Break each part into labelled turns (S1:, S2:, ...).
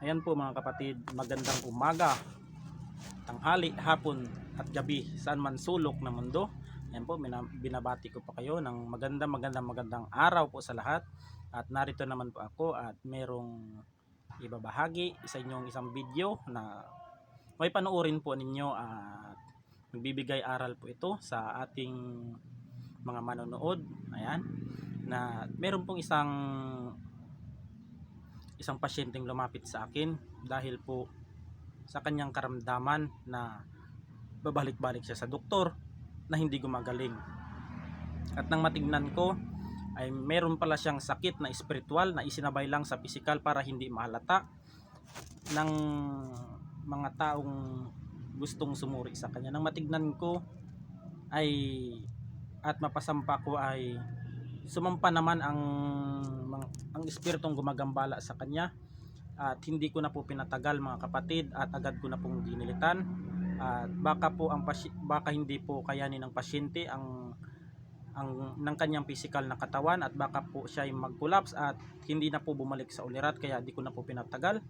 S1: Ayan po mga kapatid, magandang umaga, tanghali, hapon at gabi saan man sulok ng mundo. Ayan po, binabati ko pa kayo ng magandang araw po sa lahat. At narito naman po ako at merong ibabahagi sa inyong isang video na may panoorin po ninyo at magbibigay aral po ito sa ating mga manonood. Ayan, na meron pong isang pasyenteng lumapit sa akin dahil po sa kanyang karamdaman na babalik-balik siya sa doktor na hindi gumagaling. At nang matignan ko ay meron pala siyang sakit na espiritual na isinabay lang sa pisikal para hindi mahalata ng mga taong gustong sumuri sa kanya. Nang matignan ko ay at mapasampa ko ay sumampa naman ang espiritong gumagambala sa kanya. At hindi ko na po pinatagal mga kapatid at agad ko na pong dinilitan. At baka hindi po kayanin ng pasyente ang ng kanyang physical na katawan at baka po siya ay mag-collapse at hindi na po bumalik sa ulirat, kaya di ko na po pinatagal.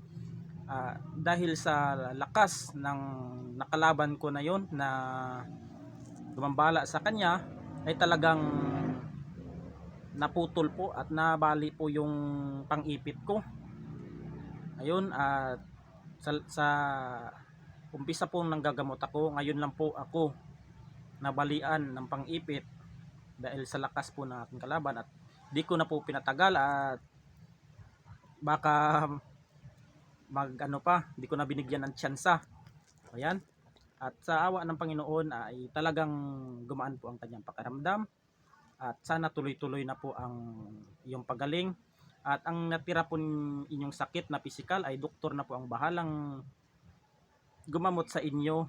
S1: Dahil sa lakas ng nakalaban ko na yon na gumambala sa kanya ay talagang naputol po at nabali po yung pang-ipit ko. Ayun, at sa umpisa po nang gagamot ako, ngayon lang po ako nabalian ng pang-ipit dahil sa lakas po ng aking kalaban at di ko na po pinatagal at baka di ko na binigyan ng tsansa. Ayan, at sa awa ng Panginoon ay talagang gumaan po ang kanyang pakiramdam at sana tuloy-tuloy na po ang iyong pagaling. At ang natira po inyong sakit na pisikal ay doktor na po ang bahalang gumamot sa inyo,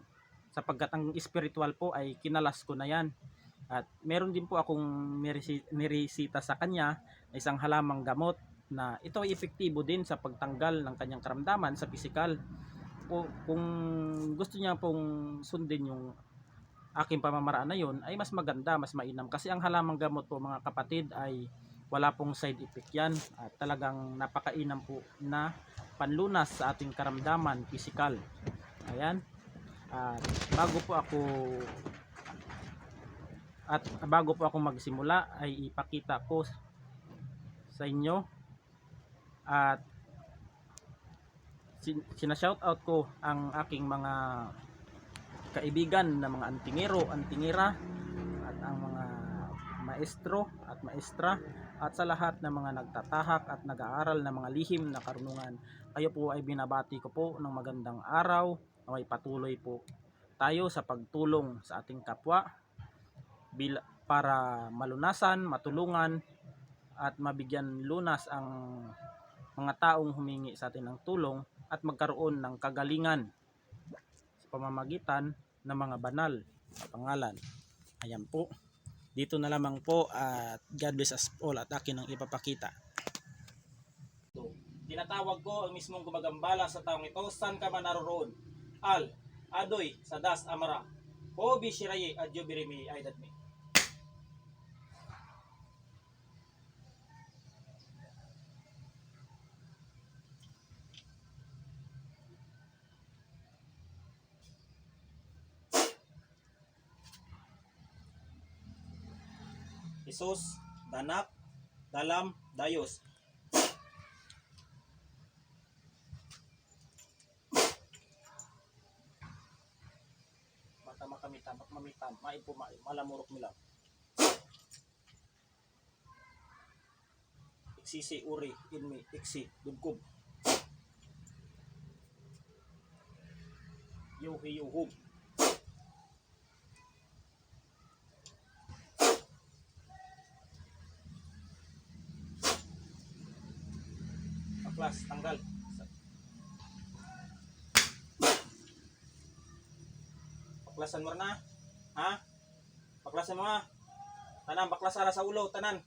S1: sapagkat ang spiritual po ay kinalas ko na yan. At meron din po akong niresita sa kanya na isang halamang gamot na ito ay epektibo din sa pagtanggal ng kanyang karamdaman sa pisikal. Kung gusto niya pong sundin yung aking pamamaraan na yun, ay mas maganda, mas mainam, kasi ang halamang gamot po mga kapatid ay wala pong side effect yan at talagang napakainam po na panlunas sa ating karamdaman pisikal. Ayan, at bago po ako magsimula ay ipakita ko sa inyo at sinashoutout ko ang aking mga kaibigan na mga antingero, antingira at ang mga maestro at maestra at sa lahat ng mga nagtatahak at nag-aaral ng mga lihim na karunungan. Kayo po ay binabati ko po ng magandang araw na may patuloy po tayo sa pagtulong sa ating kapwa para malunasan, matulungan at mabigyan lunas ang mga taong humingi sa atin ng tulong at magkaroon ng kagalingan sa pamamagitan ng mga banal na pangalan. Ayan po. Dito na lamang po at God bless us all at akin ang ipapakita. Tinatawag ko ang mismong gumagambala sa taong ito, saan ka man naroroon. Al, Adoy, Sadas, Amara, Hobi, Shiraye, Adyo, Birimi, Aidat mi. Jesus, Danak, Dalam, Dayos. Mata makamitam, mamitam, maipo, malamurok nila. Iksisi, uri, inmi, iksi, dugkub. Yuhi, yuhub. Baklas, tanggal. Baklasan mo na. Ha? Baklasan mo nga. Tanan, baklas ara sa ulo, tanan.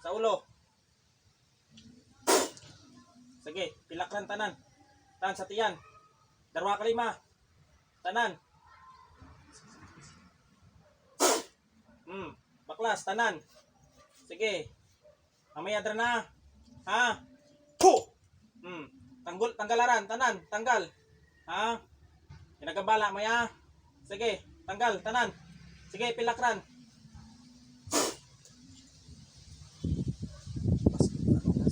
S1: Sa ulo. Sige, pilakran tanan. Tanan sa tiyan. Darwa ka lima. Tanan. Baklas, tanan. Sige. Mamaya dra na. Ha? Puh! Tanggalaran, tanan, tanggal. Ha? Ginagabala mo ya. Sige, tanggal, tanan. Sige, pilakran.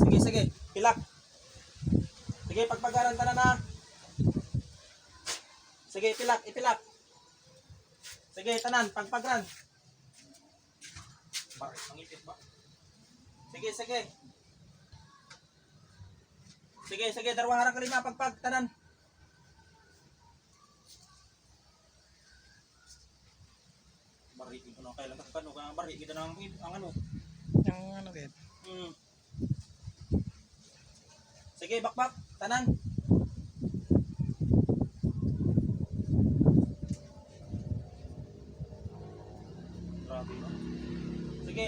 S1: Sige, sige, pilak. Sige, pagpagaran tanan na. Sige, ipilak. Sige, tanan, pagpagran. Bakit, pangipit ba? Sige, sige. Sige, darwa harang kalima, pagpag, tanan. Bari, ito na, kailan ka kano, bari, kita na ang ano.
S2: Yung ano din.
S1: Sige, bakbak, tanan. Grabe no. Sige.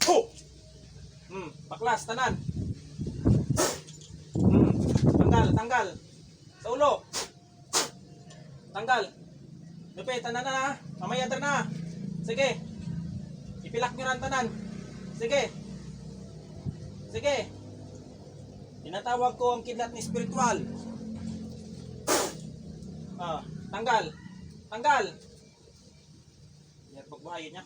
S1: Ho! Baklas, tanan. Tanggal. Sa ulo. Tanggal. Lupe, tanan na. Mamaya na. Sige. Ipilak nyo ran tanan. Sige. Sige. Tinatawag ko ang kidlat ni spiritual. Tanggal. Yan, pagbuhayin niya.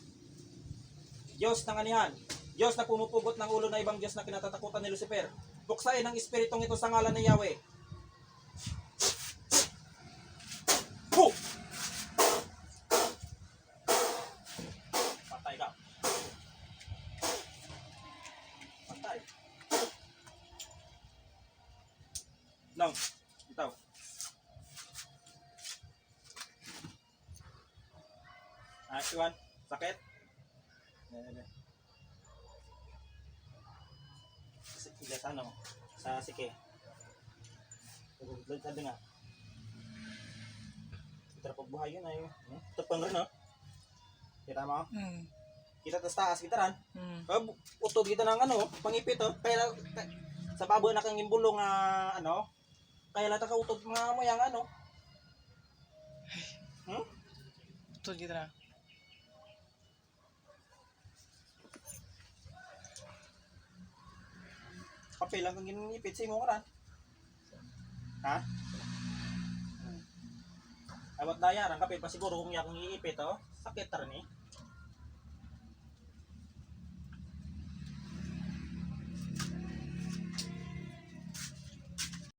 S1: Diyos ng anihan. Diyos na pumupugot ng ulo na ibang Diyos na kinatatakutan ni Lucifer. Buksain ang espiritong ito sa ngalan ni Yahweh. Ho! Patay ka. Patay. Nang, itaw. Iwan, sakit. Sa ano? Sa sike. Sabi nga. Kita pagbuhay yun ay. Ito pang rin, no? Kita mo? Kita taas kita ran. Utod kita ng ano, pangipit, oh. Kaya sa babo na kang imbulong ano, kaya lata ka utod mga mo yang ano.
S2: Utod kita na.
S1: Papel lang kang ginipit sa imo karan. Ha? Awat daya, ang kapit pa siguro kung yakong iipit, oh. Sakit rin eh.